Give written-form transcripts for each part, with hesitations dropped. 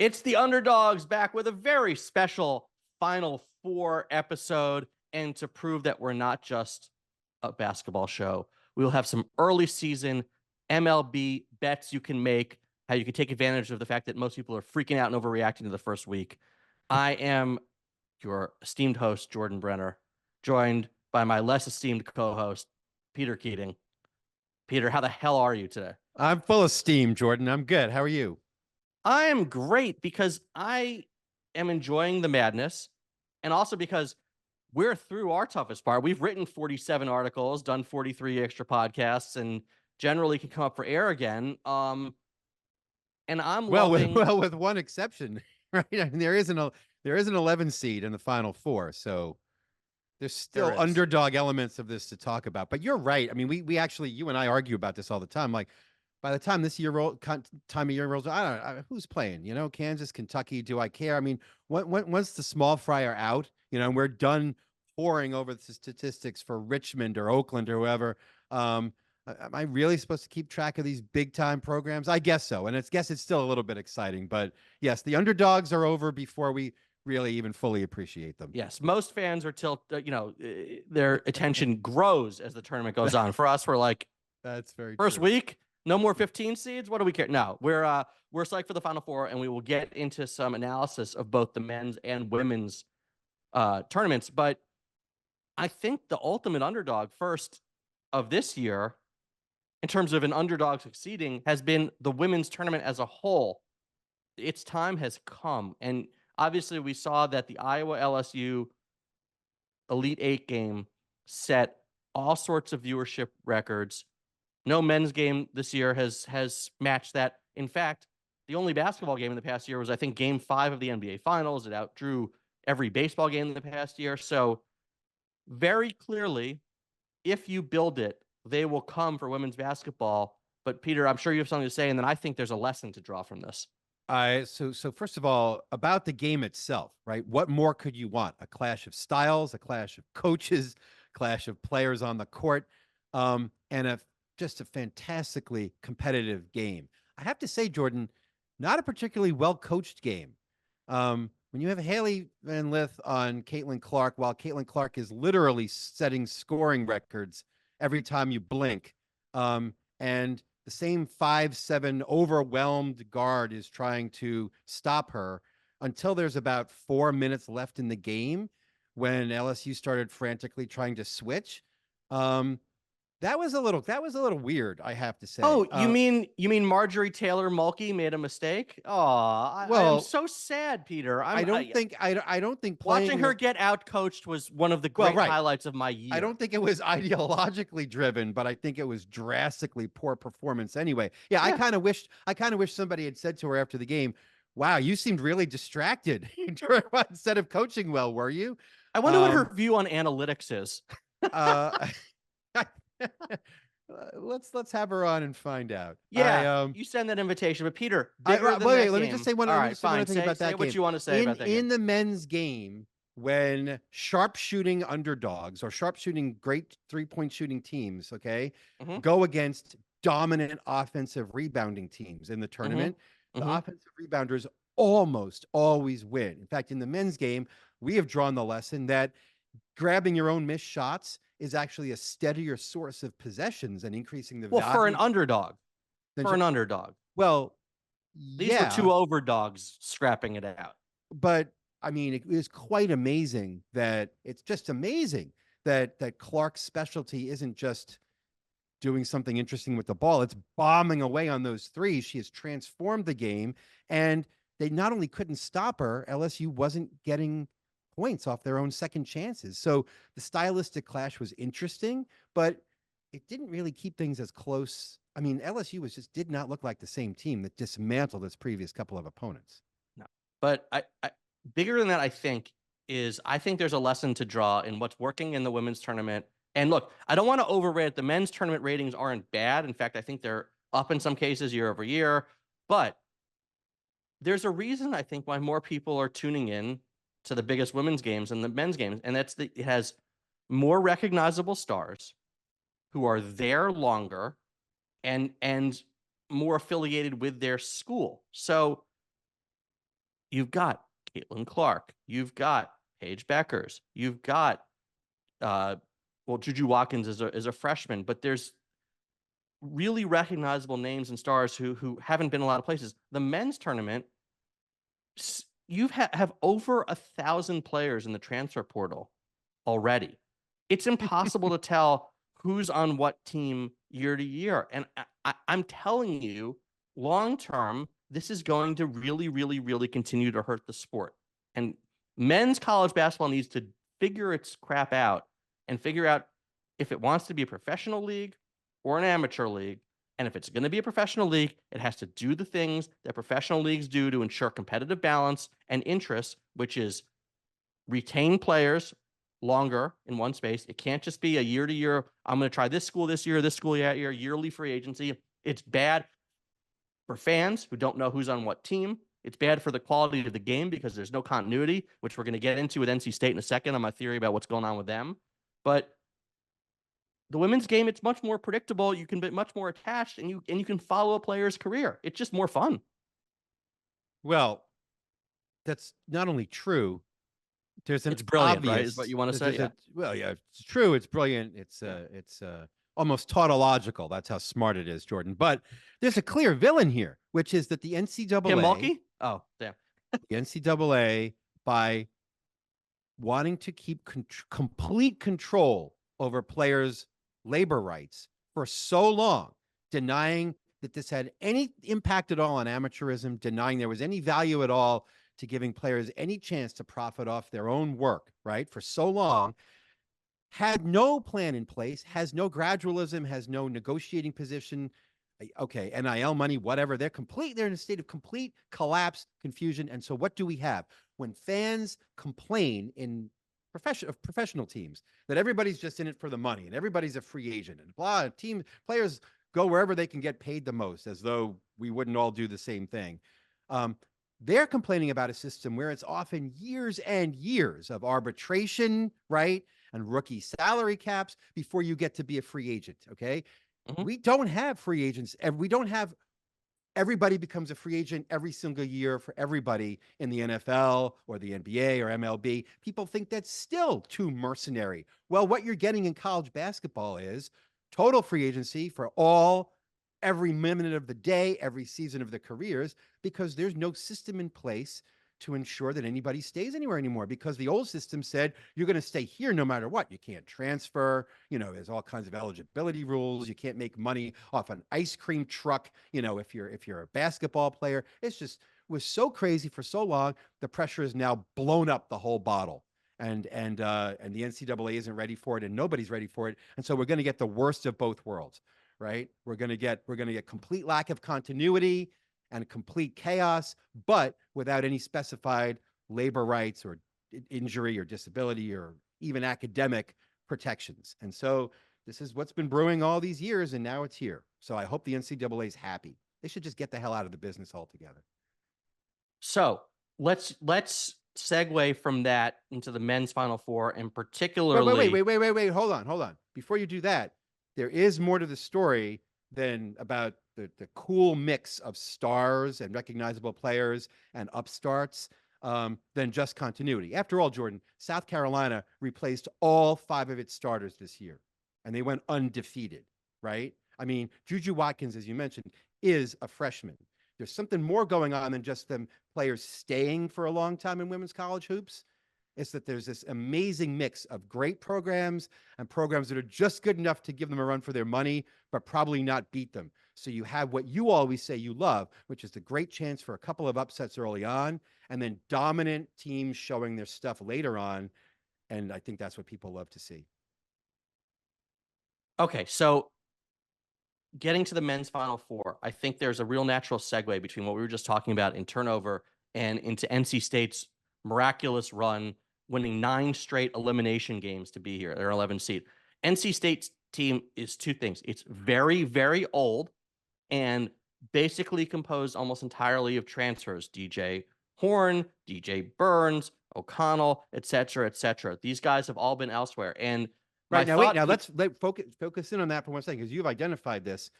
It's the Underdogs back with a very special Final Four episode. And to prove that we're not just a basketball show, we will have some early season MLB bets you can make, how you can take advantage of the fact that most people are freaking out and overreacting to the first week. I am your esteemed host, Jordan Brenner, joined by my less esteemed co-host, Peter Keating. Peter, how the hell are you today? I'm full of steam, Jordan. I'm good. How are you? I am great because I am enjoying the madness, and also because we're through our toughest part. We've written 47 articles, done 43 extra podcasts, and generally can come up for air again. And I'm loving. With one exception, right? I mean, there is an 11 seed in the Final Four, so there's still underdog elements of this to talk about. But you're right. I mean, we actually, you and I argue about this all the time. Like, by the time this time of year rolls, I don't know who's playing. You know, Kansas, Kentucky. Do I care? I mean, once the small fry are out, you know, and we're done poring over the statistics for Richmond or Oakland or whoever. Am I really supposed to keep track of these big time programs? I guess so. And it's still a little bit exciting. But yes, the underdogs are over before we really even fully appreciate them. Yes, most fans are their attention grows as the tournament goes on. For us, we're like, that's very first true. week, no more 15 seeds. What do we care? No, we're psyched for the Final Four, and we will get into some analysis of both the men's and women's tournaments. But I think the ultimate underdog first of this year, in terms of an underdog succeeding, has been the women's tournament as a whole. Its time has come, and obviously we saw that the Iowa LSU Elite Eight game set all sorts of viewership records. No men's game this year has matched that. In fact, the only basketball game in the past year was, I think, Game 5 of the NBA Finals. It outdrew every baseball game in the past year. So very clearly, if you build it, they will come for women's basketball. But Peter, I'm sure you have something to say, and then I think there's a lesson to draw from this. So first of all, about the game itself, right? What more could you want? A clash of styles, a clash of coaches, clash of players on the court, and just a fantastically competitive game. I have to say, Jordan, not a particularly well-coached game. When you have Haley Van Lith on Caitlin Clark, while Caitlin Clark is literally setting scoring records every time you blink, and the same 5'7" overwhelmed guard is trying to stop her until there's about 4 minutes left in the game when LSU started frantically trying to switch. That was a little weird, I have to say. Oh, you mean Marjorie Taylor Mulkey made a mistake? Oh, I'm so sad, Peter. I don't think watching her get out coached was one of the great highlights of my year. I don't think it was ideologically driven, but I think it was drastically poor performance anyway. Yeah. I kind of wish somebody had said to her after the game, "Wow, you seemed really distracted instead of coaching well, were you?" I wonder what her view on analytics is. Let's have her on and find out. Yeah, you send that invitation, but Peter, let me just say one other thing about that game. What you want to say about that game. In the men's game, when sharpshooting underdogs or sharpshooting great 3-point shooting teams, go against dominant offensive rebounding teams in the tournament, the offensive rebounders almost always win. In fact, in the men's game, we have drawn the lesson that grabbing your own missed shots is actually a steadier source of possessions and increasing the value. For an underdog. Well, these were two overdogs scrapping it out. But I mean, it is quite amazing that Clark's specialty isn't just doing something interesting with the ball. It's bombing away on those threes. She has transformed the game, and they not only couldn't stop her, LSU wasn't getting points off their own second chances. So the stylistic clash was interesting, but it didn't really keep things as close. I mean, LSU did not look like the same team that dismantled its previous couple of opponents. No, but I bigger than that, I think there's a lesson to draw in what's working in the women's tournament. And look, I don't want to overrate. The men's tournament ratings aren't bad. In fact, I think they're up in some cases year over year, but there's a reason I think why more people are tuning in to the biggest women's games than the men's games. And it has more recognizable stars who are there longer and more affiliated with their school. So you've got Caitlin Clark, you've got Paige Beckers, you've got Juju Watkins is a freshman, but there's really recognizable names and stars who haven't been in a lot of places. The men's tournament, you have over 1,000 players in the transfer portal already. It's impossible to tell who's on what team year to year. And I'm telling you, long term, this is going to really, really, really continue to hurt the sport. And men's college basketball needs to figure its crap out and figure out if it wants to be a professional league or an amateur league. And if it's going to be a professional league, it has to do the things that professional leagues do to ensure competitive balance and interest, which is retain players longer in one space. It can't just be a year to year, I'm going to try this school this year, this school that year, yearly free agency. It's bad for fans who don't know who's on what team. It's bad for the quality of the game because there's no continuity, which we're going to get into with NC State in a second on my theory about what's going on with them. But the women's game, it's much more predictable. You can be much more attached, and you can follow a player's career. It's just more fun. Well, that's not only true. It's brilliant, obvious, right? Is what you want to say? Yeah. Well, yeah, it's true. It's brilliant. It's almost tautological. That's how smart it is, Jordan. But there's a clear villain here, which is that the NCAA. Kim Mulkey? Oh, damn. The NCAA, by wanting to keep complete control over players' labor rights for so long, denying that this had any impact at all on amateurism, denying there was any value at all to giving players any chance to profit off their own work, right? For so long, had no plan in place, has no gradualism, has no negotiating position. Okay, NIL money, whatever. They're in a state of complete collapse, confusion. And so what do we have? When fans complain in professional teams that everybody's just in it for the money and everybody's a free agent and blah, players go wherever they can get paid the most, as though we wouldn't all do the same thing. They're complaining about a system where it's often years and years of arbitration, right? And rookie salary caps before you get to be a free agent. Okay. Mm-hmm. We don't have free agents. We don't have everybody becomes a free agent every single year for everybody in the NFL or the NBA or MLB. People think that's still too mercenary. Well, what you're getting in college basketball is total free agency for every minute of the day, every season of their careers, because there's no system in place to ensure that anybody stays anywhere anymore, because the old system said you're going to stay here no matter what. You can't transfer, there's all kinds of eligibility rules. You can't make money off an ice cream truck, if you're a basketball player. It's just was so crazy for so long. The pressure is now blown up the whole bottle. And the NCAA isn't ready for it, and nobody's ready for it. And so we're going to get the worst of both worlds, right? We're going to get complete lack of continuity and complete chaos, but without any specified labor rights or injury or disability or even academic protections. And so this is what's been brewing all these years, and now it's here. So I hope the NCAA is happy. They should just get the hell out of the business altogether. So let's segue from that into the men's Final Four, and particularly. Wait. Hold on. Before you do that, there is more to the story than about the cool mix of stars and recognizable players and upstarts than just continuity. After all, Jordan, South Carolina replaced all 5 of its starters this year, and they went undefeated, right? I mean, Juju Watkins, as you mentioned, is a freshman. There's something more going on than just them players staying for a long time in women's college hoops. It's that there's this amazing mix of great programs and programs that are just good enough to give them a run for their money, but probably not beat them. So you have what you always say you love, which is the great chance for a couple of upsets early on, and then dominant teams showing their stuff later on. And I think that's what people love to see. Okay, so getting to the men's Final Four, I think there's a real natural segue between what we were just talking about in turnover and into NC State's miraculous run, winning 9 straight elimination games to be here. They're 11 seed. NC State's team is 2 things. It's very, very old and basically composed almost entirely of transfers. DJ Horn, DJ Burns, O'Connell, et cetera, et cetera. These guys have all been elsewhere. And right now, let's focus in on that for one second, because you've identified this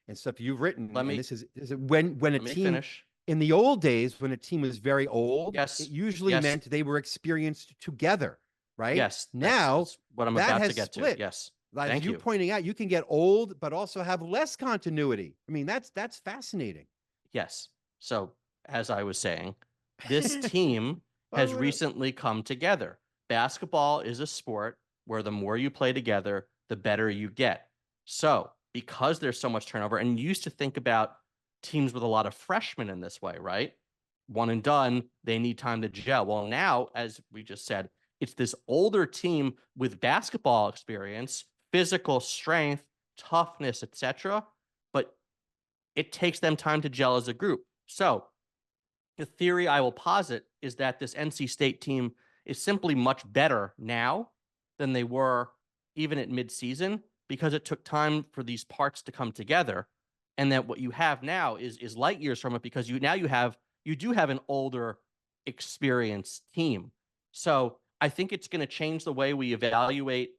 and stuff you've written. When a team finish. In the old days, when a team was very old, Yes. it usually Yes. meant they were experienced together, right? Yes. Now That's what I'm that about to has get to. split. Yes. As Thank you you. pointing out, you can get old, but also have less continuity. I mean, that's fascinating. Yes. So, as I was saying, this team has Oh, recently come together. Basketball is a sport where the more you play together, the better you get. So, because there's so much turnover, and you used to think about teams with a lot of freshmen in this way, right? One and done, they need time to gel. Well, now, as we just said, it's this older team with basketball experience, physical strength, toughness, etc. But it takes them time to gel as a group. So the theory I will posit is that this NC State team is simply much better now than they were even at midseason because it took time for these parts to come together. And that what you have now is light years from it because you do have an older, experienced team. So I think it's going to change the way we evaluate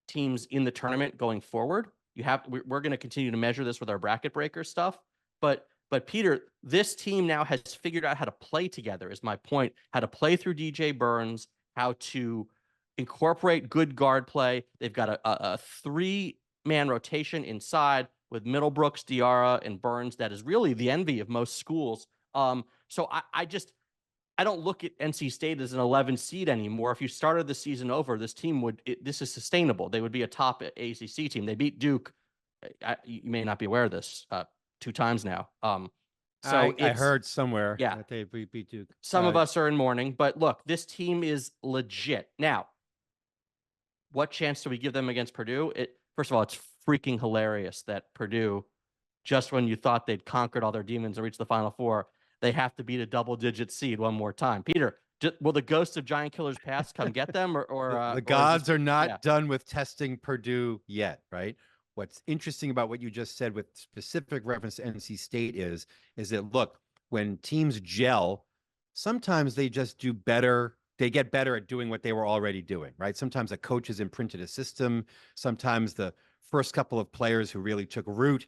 teams in the tournament going forward. We're going to continue to measure this with our bracket breaker stuff, but Peter, this team now has figured out how to play together. Is my point? How to play through DJ Burns, how to incorporate good guard play. They've got a 3-man rotation inside with Middlebrooks, Diarra, and Burns. That is really the envy of most schools. So I don't look at NC State as an 11 seed anymore. If you started the season over, this team this is sustainable. They would be a top ACC team. They beat Duke. You may not be aware of this, 2 times now. So I heard somewhere yeah, that they beat Duke. some of us are in mourning, but look, this team is legit. Now, what chance do we give them against Purdue? First of all, it's freaking hilarious that Purdue, just when you thought they'd conquered all their demons and reached the Final Four, they have to beat a double-digit seed one more time. Peter, will the ghosts of Giant Killers past come get them, the gods are not done with testing Purdue yet, right? What's interesting about what you just said with specific reference to NC State is that, look, when teams gel, sometimes they just do better. They get better at doing what they were already doing, right? Sometimes a coach has imprinted a system. Sometimes the first couple of players who really took root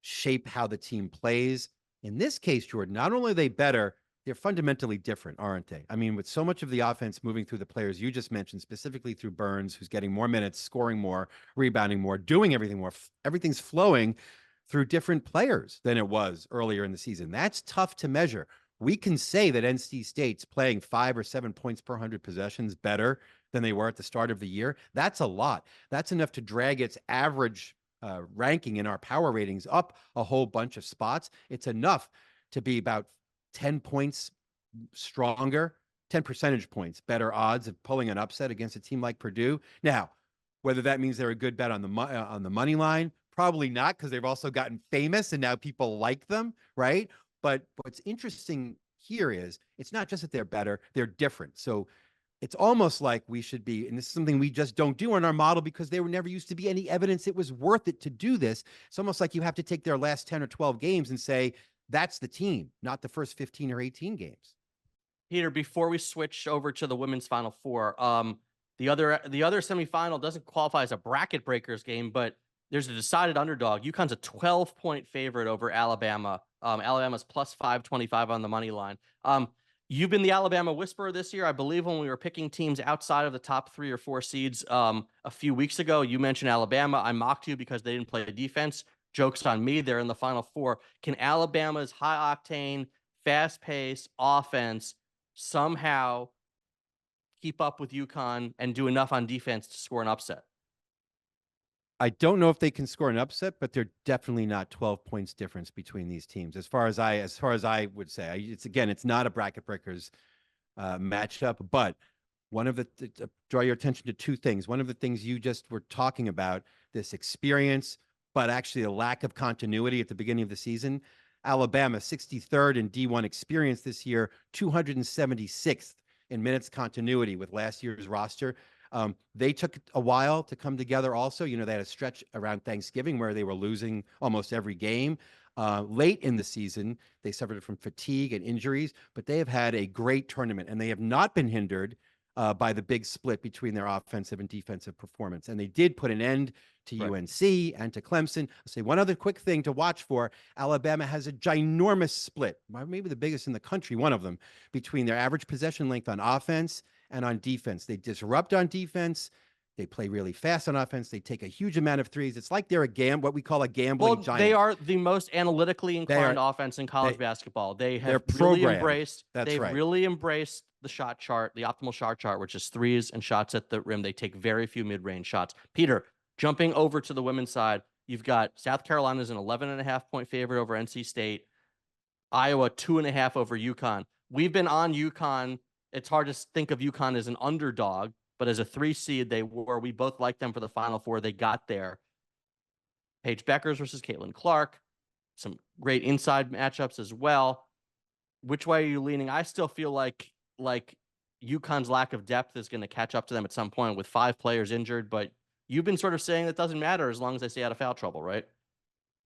shape how the team plays. In this case, Jordan, not only are they better, they're fundamentally different, aren't they? I mean, with so much of the offense moving through the players you just mentioned, specifically through Burns, who's getting more minutes, scoring more, rebounding more, doing everything more, everything's flowing through different players than it was earlier in the season. That's tough to measure. We can say that NC State's playing 5 or 7 points per 100 possessions better than they were at the start of the year. That's a lot. That's enough to drag its average ranking in our power ratings up a whole bunch of spots. It's enough to be about 10 points stronger, 10 percentage points better odds of pulling an upset against a team like Purdue. Now, whether that means they're a good bet on the money line, probably not, because they've also gotten famous and now people like them, right? But what's interesting here is it's not just that they're better, they're different. So it's almost like we should be, and this is something we just don't do in our model because there never used to be any evidence it was worth it to do this. It's almost like you have to take their last 10 or 12 games and say, that's the team, not the first 15 or 18 games. Peter, before we switch over to the women's Final Four, the other semifinal doesn't qualify as a bracket breakers game, but there's a decided underdog. UConn's a 12-point favorite over Alabama. Alabama's plus 525 on the money line. You've been the Alabama whisperer this year. I believe when we were picking teams outside of the top 3 or 4 seeds a few weeks ago, you mentioned Alabama. I mocked you because they didn't play defense. Joke's on me. They're in the Final Four. Can Alabama's high-octane, fast-paced offense somehow keep up with UConn and do enough on defense to score an upset? I don't know if they can score an upset, but they're definitely not 12 points difference between these teams. As far as I would say, it's not a bracket breakers matchup, but one of the draw your attention to 2 things. One of the things you just were talking about, this experience, but actually a lack of continuity at the beginning of the season. Alabama, 63rd in D1 experience this year, 276th in minutes continuity with last year's roster. They took a while to come together also. You know, they had a stretch around Thanksgiving where they were losing almost every game. Late in the season, they suffered from fatigue and injuries, but they have had a great tournament, and they have not been hindered by the big split between their offensive and defensive performance. And they did put an end to Right. UNC and to Clemson. I'll say one other quick thing to watch for. Alabama has a ginormous split, maybe the biggest in the country, one of them, between their average possession length on offense and on defense. They disrupt on defense. They play really fast on offense. They take a huge amount of threes. It's like they're what we call a gambling giant. They are the most analytically inclined offense in college basketball. They have really embraced. They've really embraced the shot chart, the optimal shot chart, which is threes and shots at the rim. They take very few mid-range shots. Peter, jumping over to the women's side, you've got South Carolina's an 11.5-point favorite over NC State. Iowa 2.5 over UConn. We've been on UConn. It's hard to think of UConn as an underdog, but as a 3 seed, we both liked them for the Final Four. They got there. Paige Beckers versus Caitlin Clark. Some great inside matchups as well. Which way are you leaning? I still feel like UConn's lack of depth is going to catch up to them at some point with 5 players injured, but you've been sort of saying that doesn't matter as long as they stay out of foul trouble, right?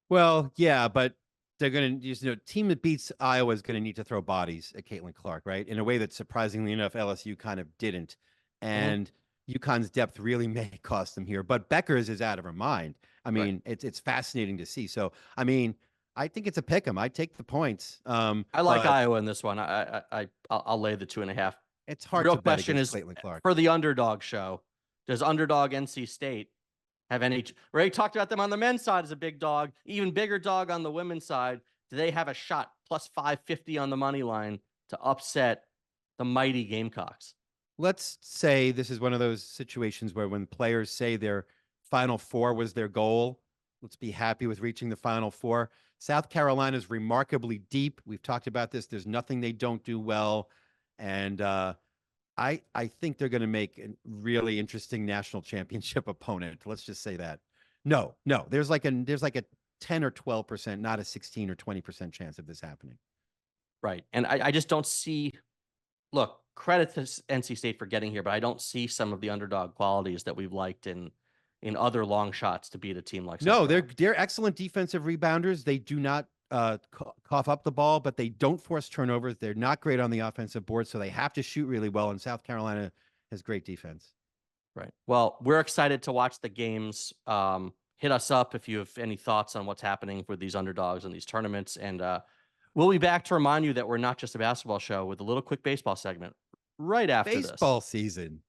Well, yeah, but they're going to, team that beats Iowa is going to need to throw bodies at Caitlin Clark, right? In a way that surprisingly enough, LSU kind of didn't. And UConn's depth really may cost them here, but Beckers is out of her mind. I mean, it's fascinating to see. So, I mean, I think it's a pick 'em. I take the points. I like Iowa in this one. I'll lay the 2.5. It's hard Real to bet question against is Caitlin Clark. for the Underdog show. Does underdog NC State have any? We already talked about them on the men's side as a big dog, even bigger dog on the women's side. Do they have a shot plus 550 on the money line to upset the mighty Gamecocks? Let's say this is one of those situations where when players say their Final Four was their goal, let's be happy with reaching the Final Four. South Carolina is remarkably deep. We've talked about this. There's nothing they don't do well. And I think they're going to make a really interesting national championship opponent. Let's just say that. No. There's like a 10 or 12%, not a 16 or 20% chance of this happening. Right. And I just don't see, look, credit to NC State for getting here, but I don't see some of the underdog qualities that we've liked in other long shots to beat a team like No, they're excellent defensive rebounders. They do not cough up the ball, but they don't force turnovers. They're not great on the offensive board, so they have to shoot really well, and South Carolina has great defense. Right. Well, we're excited to watch the games. Hit us up if you have any thoughts on what's happening with these underdogs in these tournaments, and we'll be back to remind you that we're not just a basketball show with a little quick baseball segment right after this. Baseball season.